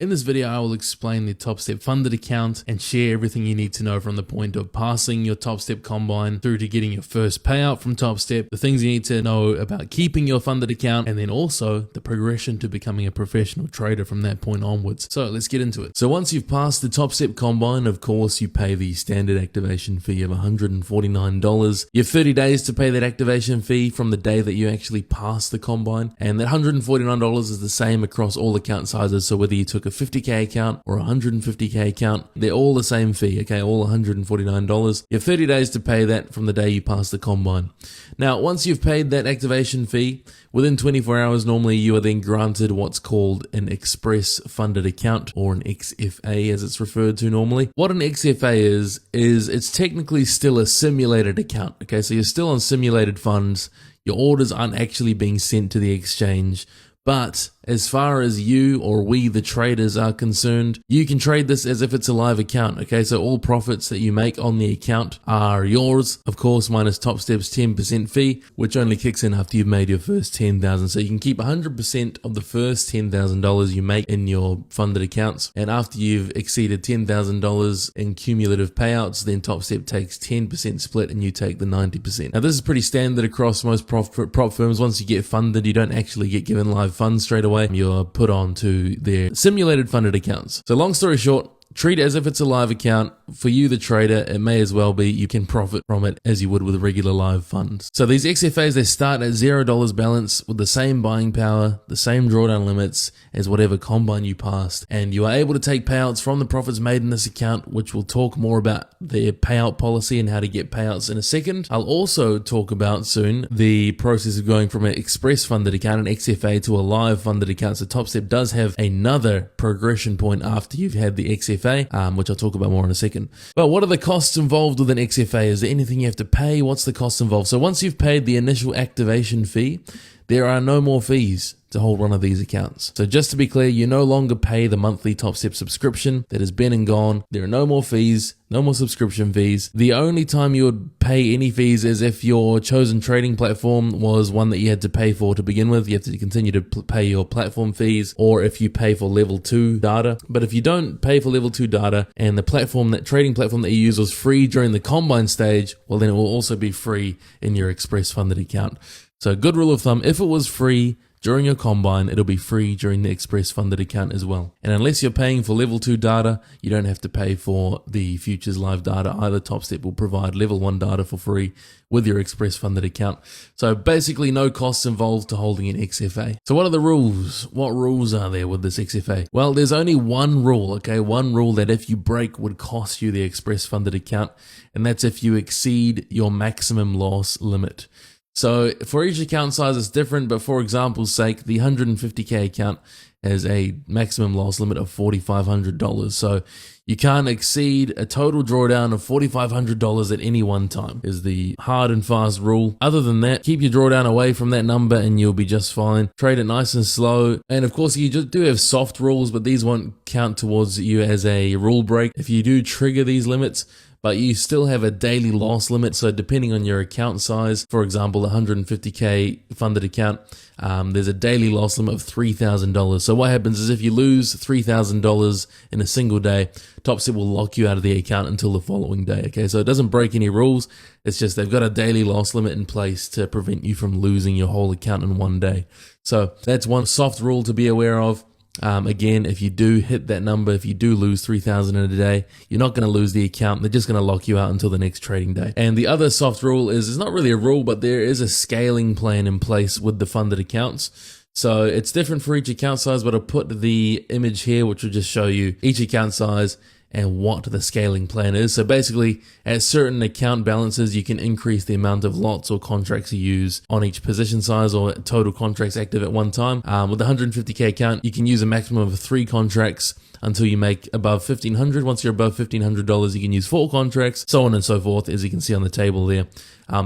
In this video, I will explain the Topstep funded account and share everything you need to know from the point of passing your Topstep combine through to getting your first payout from Topstep, the things you need to know about keeping your funded account, and then also the progression to becoming a professional trader from that point onwards. So let's get into it. So once you've passed the Topstep combine, of course, you pay the standard activation fee of $149. You have 30 days to pay that activation fee from the day that you actually pass the combine, and that $149 is the same across all account sizes. So whether you took a 50k account or a 150k account, they're all the same fee, okay, all $149. You have 30 days to pay that from the day you pass the combine. Now, once you've paid that activation fee, within 24 hours, normally you are then granted what's called an express funded account, or an XFA as it's referred to normally. What an XFA is it's technically still a simulated account, okay, so you're still on simulated funds. Your orders aren't actually being sent to the exchange. But as far as you or we, the traders, are concerned, you can trade this as if it's a live account, okay? So all profits that you make on the account are yours, of course, minus Topstep's 10% fee, which only kicks in after you've made your first $10,000. So you can keep 100% of the first $10,000 you make in your funded accounts. And after you've exceeded $10,000 in cumulative payouts, then Topstep takes 10% split and you take the 90%. Now, this is pretty standard across most prop firms. Once you get funded, you don't actually get given live funds straight away. You're put on to their simulated funded accounts. So long story short, treat it as if it's a live account. For you, the trader, it may as well be you can profit from it as you would with regular live funds. So these XFAs, they start at $0 balance with the same buying power, the same drawdown limits as whatever combine you passed. And you are able to take payouts from the profits made in this account, which we'll talk more about their payout policy and how to get payouts in a second. I'll also talk about soon the process of going from an express funded account, an XFA, to a live funded account. So Topstep does have another progression point after you've had the XFA, which I'll talk about more in a second. But what are the costs involved with an XFA? Is there anything you have to pay? What's the cost involved? So once you've paid the initial activation fee, there are no more fees to hold one of these accounts. So just to be clear, you no longer pay the monthly Topstep subscription that has been and gone. There are no more fees, no more subscription fees. The only time you would pay any fees is if your chosen trading platform was one that you had to pay for to begin with. You have to continue to pay your platform fees, or if you pay for level 2 data. But if you don't pay for level 2 data and the platform, that trading platform that you use, was free during the combine stage, well, then it will also be free in your express funded account. So good rule of thumb, if it was free during your combine, it'll be free during the express funded account as well. And unless you're paying for level 2 data, you don't have to pay for the futures live data either. Topstep will provide level 1 data for free with your express funded account. So basically no costs involved to holding an XFA. So what are the rules? What rules are there with this XFA? Well, there's only one rule, okay? One rule that if you break would cost you the express funded account, and that's if you exceed your maximum loss limit. So for each account size, it's different, but for example's sake, the 150k account has a maximum loss limit of $4,500. So you can't exceed a total drawdown of $4,500 at any one time is the hard and fast rule. Other than that, keep your drawdown away from that number and you'll be just fine. Trade it nice and slow. And of course, you just do have soft rules, but these won't count towards you as a rule break if you do trigger these limits. But you still have a daily loss limit. So depending on your account size, for example, the 150k funded account, there's a daily loss limit of $3,000. So what happens is if you lose $3,000 in a single day, Topstep will lock you out of the account until the following day. Okay, so it doesn't break any rules. It's just they've got a daily loss limit in place to prevent you from losing your whole account in one day. So that's one soft rule to be aware of. Again, if you do hit that number, if you do lose 3,000 in a day, you're not going to lose the account. They're just going to lock you out until the next trading day. And the other soft rule is, it's not really a rule, but there is a scaling plan in place with the funded accounts. So it's different for each account size, but I'll put the image here, which will just show you each account size and what the scaling plan is. So basically, at certain account balances, you can increase the amount of lots or contracts you use on each position size or total contracts active at one time. With the 150k account, you can use a maximum of 3 contracts until you make above $1,500. Once you're above $1,500, you can use 4 contracts, so on and so forth, as you can see on the table there.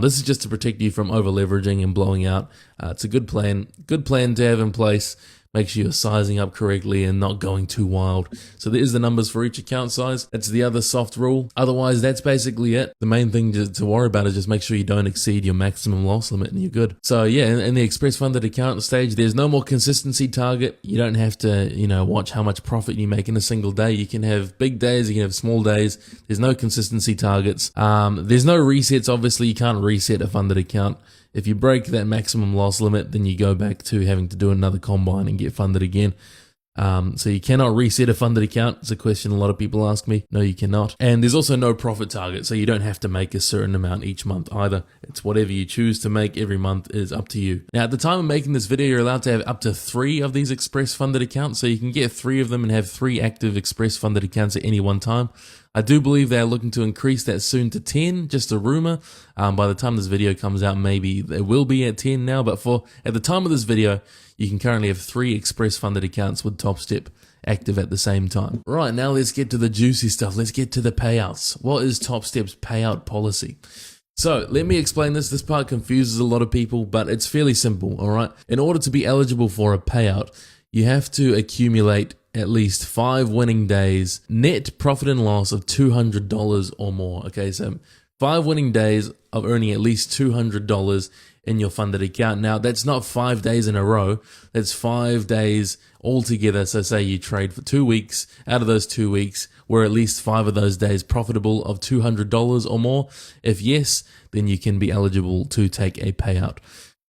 This is just to protect you from over leveraging and blowing out. It's a good plan to have in place. Make sure you're sizing up correctly and not going too wild. So there's the numbers for each account size. That's the other soft rule. Otherwise, that's basically it. The main thing to worry about is just make sure you don't exceed your maximum loss limit and you're good. So yeah, in the express funded account stage, there's no more consistency target. You don't have to, watch how much profit you make in a single day. You can have big days, you can have small days. There's no consistency targets. There's no resets. Obviously, you can't reset a funded account. If you break that maximum loss limit, then you go back to having to do another combine and get funded again. So you cannot reset a funded account. It's a question a lot of people ask me. No, you cannot. And there's also no profit target, so you don't have to make a certain amount each month either. It's whatever you choose to make every month is up to you. Now, at the time of making this video, you're allowed to have up to 3 of these express funded accounts, so you can get 3 of them and have 3 active express funded accounts at any one time. I do believe they're looking to increase that soon to 10, just a rumor. By the time this video comes out, maybe it will be at 10 now, but at the time of this video, you can currently have 3 express funded accounts with Topstep active at the same time. Right, now let's get to the juicy stuff. Let's get to the payouts. What is Topstep's payout policy? So let me explain this. This part confuses a lot of people, but it's fairly simple, all right? In order to be eligible for a payout, you have to accumulate at least 5 winning days, net profit and loss of $200 or more. Okay, so 5 winning days of earning at least $200 in your funded account. Now, that's not 5 days in a row. That's 5 days altogether. So say you trade for 2 weeks. Out of those 2 weeks, were at least 5 of those days profitable of $200 or more? If yes, then you can be eligible to take a payout.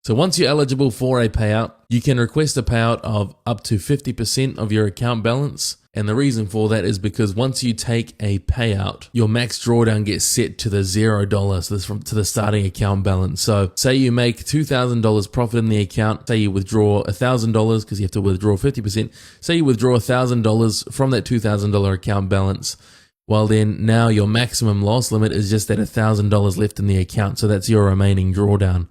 So once you're eligible for a payout, you can request a payout of up to 50% of your account balance. And the reason for that is because once you take a payout, your max drawdown gets set to the $0. So this to the starting account balance. So say you make $2,000 profit in the account. Say you withdraw $1,000 because you have to withdraw 50%. Say you withdraw $1,000 from that $2,000 account balance. Well, then now your maximum loss limit is just that $1,000 left in the account. So that's your remaining drawdown.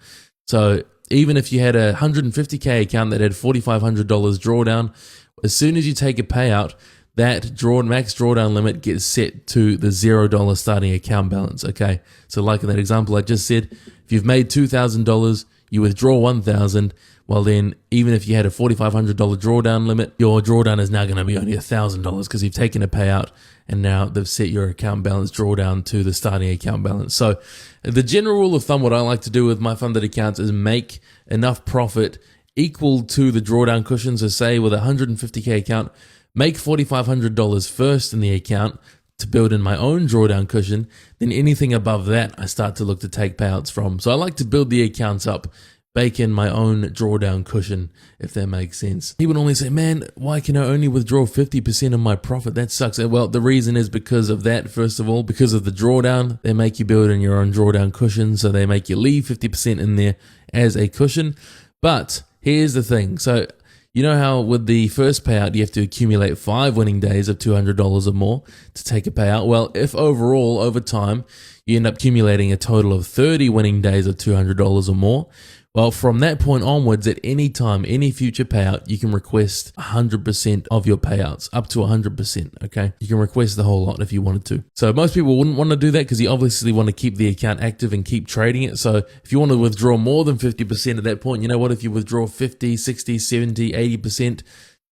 So even if you had a $150K account that had $4,500 drawdown, as soon as you take a payout, that max drawdown limit gets set to the $0 starting account balance. Okay, so like in that example I just said, if you've made $2,000, you withdraw $1,000. Well, then even if you had a $4,500 drawdown limit, your drawdown is now going to be only $1,000 because you've taken a payout and now they've set your account balance drawdown to the starting account balance. So the general rule of thumb, what I like to do with my funded accounts is make enough profit equal to the drawdown cushion. So say with a $150K account, make $4,500 first in the account to build in my own drawdown cushion. Then anything above that, I start to look to take payouts from. So I like to build the accounts up, bake in my own drawdown cushion, if that makes sense. People normally say, man, why can I only withdraw 50% of my profit? That sucks. Well, the reason is because of that, first of all, because of the drawdown. They make you build in your own drawdown cushion, so they make you leave 50% in there as a cushion. But here's the thing. So you know how with the first payout, you have to accumulate 5 winning days of $200 or more to take a payout? Well, if overall, over time, you end up accumulating a total of 30 winning days of $200 or more, well, from that point onwards, at any time, any future payout, you can request 100% of your payouts, up to 100%, okay? You can request the whole lot if you wanted to. So most people wouldn't want to do that because you obviously want to keep the account active and keep trading it. So if you want to withdraw more than 50% at that point, you know what? If you withdraw 50, 60, 70, 80%,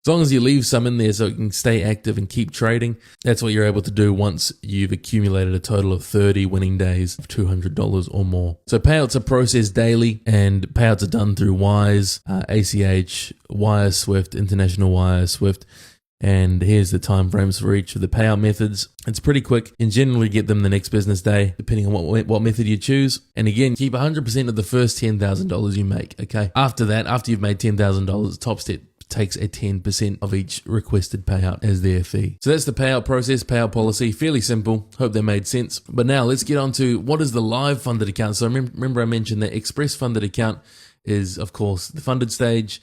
as long as you leave some in there so it can stay active and keep trading, that's what you're able to do once you've accumulated a total of 30 winning days of $200 or more. So payouts are processed daily, and payouts are done through Wise, ACH, Wire Swift, International Wire Swift. And here's the time frames for each of the payout methods. It's pretty quick. You can generally get them the next business day, depending on what method you choose. And again, keep 100% of the first $10,000 you make, okay? After that, after you've made $10,000, Topstep takes a 10% of each requested payout as their fee. So that's the payout process, payout policy. Fairly simple. Hope that made sense. But now let's get on to what is the live funded account. So remember I mentioned that express funded account is, of course, the funded stage.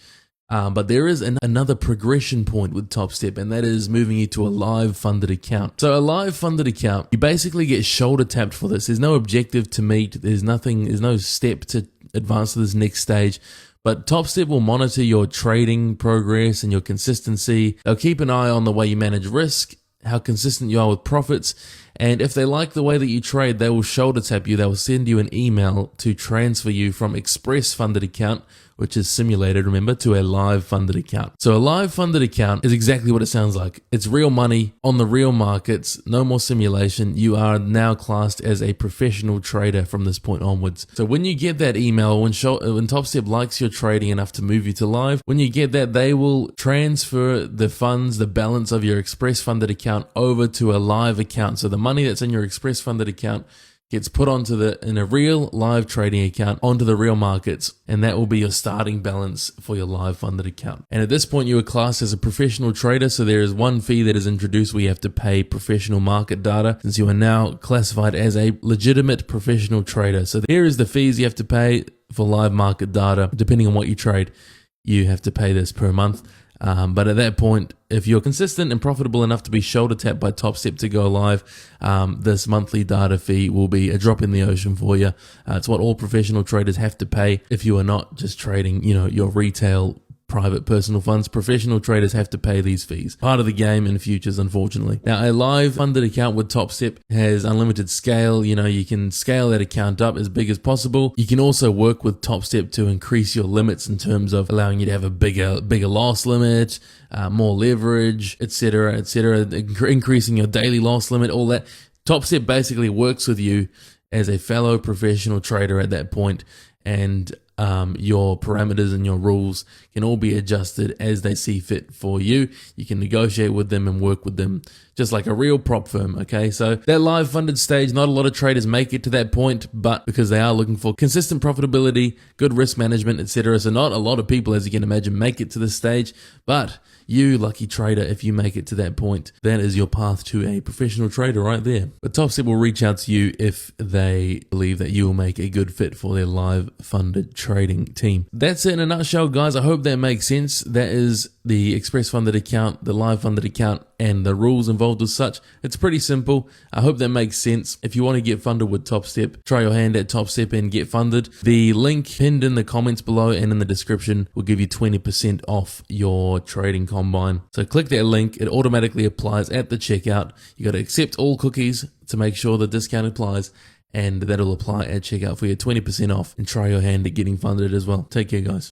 But there is another progression point with Topstep, and that is moving you to a live funded account. So a live funded account, you basically get shoulder tapped for this. There's no objective to meet. There's no step to advance to this next stage. But Topstep will monitor your trading progress and your consistency. They'll keep an eye on the way you manage risk, how consistent you are with profits, And if they like the way that you trade, they will shoulder tap you. They will send you an email to transfer you from express funded account, which is simulated, remember, to a live funded account. So a live funded account is exactly what it sounds like. It's real money on the real markets, no more simulation. You are now classed as a professional trader from this point onwards. So when you get that email, when Topstep likes your trading enough to move you to live, when you get that, they will transfer the funds, the balance of your express funded account over to a live account. So the money that's in your express funded account gets put in a real live trading account onto the real markets, and that will be your starting balance for your live funded account. And at this point, you are classed as a professional trader, so there is one fee that is introduced where you have to pay professional market data, since you are now classified as a legitimate professional trader. So here is the fees you have to pay for live market data. Depending on what you trade, you have to pay this per month. But at that point, if you're consistent and profitable enough to be shoulder tapped by Topstep to go live, this monthly data fee will be a drop in the ocean for you. It's what all professional traders have to pay if you are not just trading, your retail private personal funds. Professional traders have to pay these fees. Part of the game in futures, unfortunately. Now, a live funded account with Topstep has unlimited scale. You can scale that account up as big as possible. You can also work with Topstep to increase your limits in terms of allowing you to have a bigger loss limit, more leverage, etc., increasing your daily loss limit, all that. Topstep basically works with you as a fellow professional trader at that point, and your parameters and your rules can all be adjusted as they see fit for you. You can negotiate with them and work with them just like a real prop firm, okay? So that live funded stage, not a lot of traders make it to that point, but because they are looking for consistent profitability, good risk management, etc. So not a lot of people, as you can imagine, make it to this stage, but you, lucky trader, if you make it to that point, that is your path to a professional trader right there. But Topstep will reach out to you if they believe that you will make a good fit for their live funded trading team. That's it in a nutshell, guys. I hope that makes sense. That is the express funded account, the live funded account, and the rules involved as such. It's pretty simple. I hope that makes sense. If you want to get funded with Topstep, try your hand at Topstep and get funded. The link pinned in the comments below and in the description will give you 20% off your trading combine. So click that link. It automatically applies at the checkout. You got to accept all cookies to make sure the discount applies, and that'll apply at checkout for your 20% off, and try your hand at getting funded as well. Take care, guys.